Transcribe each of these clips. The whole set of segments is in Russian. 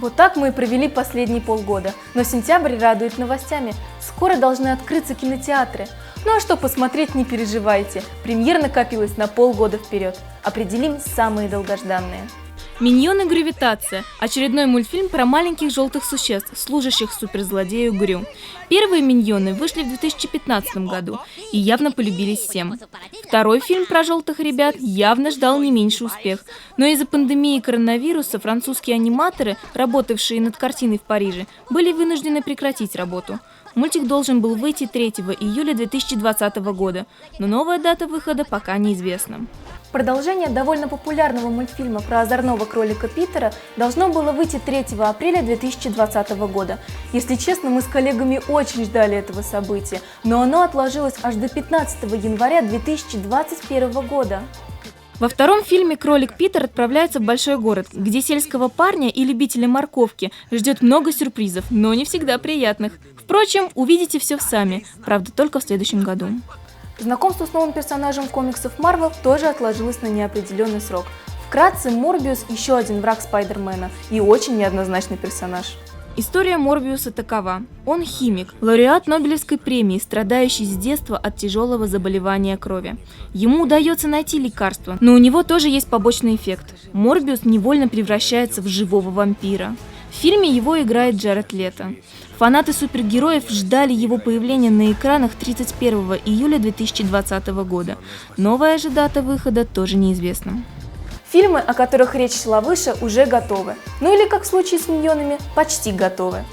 Вот так мы и провели последние полгода, но сентябрь радует новостями. Скоро должны открыться кинотеатры. Ну а что посмотреть, не переживайте, премьер накопилась на полгода вперед. Определим самые долгожданные. «Миньоны. Гравитация» – очередной мультфильм про маленьких желтых существ, служащих суперзлодею Грю. Первые «Миньоны» вышли в 2015 году и явно полюбились всем. Второй фильм про желтых ребят явно ждал не меньший успех, но из-за пандемии коронавируса французские аниматоры, работавшие над картиной в Париже, были вынуждены прекратить работу. Мультик должен был выйти 3 июля 2020 года, но новая дата выхода пока неизвестна. Продолжение довольно популярного мультфильма про озорного кролика Питера должно было выйти 3 апреля 2020 года. Если честно, мы с коллегами очень ждали этого события, но оно отложилось аж до 15 января 2021 года. Во втором фильме кролик Питер отправляется в большой город, где сельского парня и любителя морковки ждет много сюрпризов, но не всегда приятных. Впрочем, увидите все сами, правда, только в следующем году. Знакомство с новым персонажем комиксов Marvel тоже отложилось на неопределенный срок. Вкратце, Морбиус – еще один враг Спайдермена и очень неоднозначный персонаж. История Морбиуса такова. Он химик, лауреат Нобелевской премии, страдающий с детства от тяжелого заболевания крови. Ему удается найти лекарство, но у него тоже есть побочный эффект. Морбиус невольно превращается в живого вампира. В фильме его играет Джаред Лето. Фанаты супергероев ждали его появления на экранах 31 июля 2020 года. Новая же дата выхода тоже неизвестна. Фильмы, о которых речь шла выше, уже готовы. Ну или, как в случае с «Миньонами», почти готовы.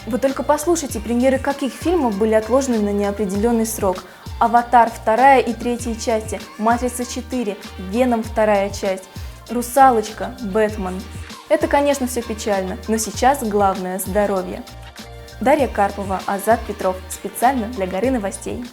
Вы только послушайте, премьеры каких фильмов были отложены на неопределенный срок. «Аватар» 2 и 3 части, «Матрица 4», «Веном» 2 часть, «Русалочка», «Бэтмен». Это, конечно, все печально, но сейчас главное – здоровье. Дарья Карпова, Азат Петров. Специально для Горы новостей.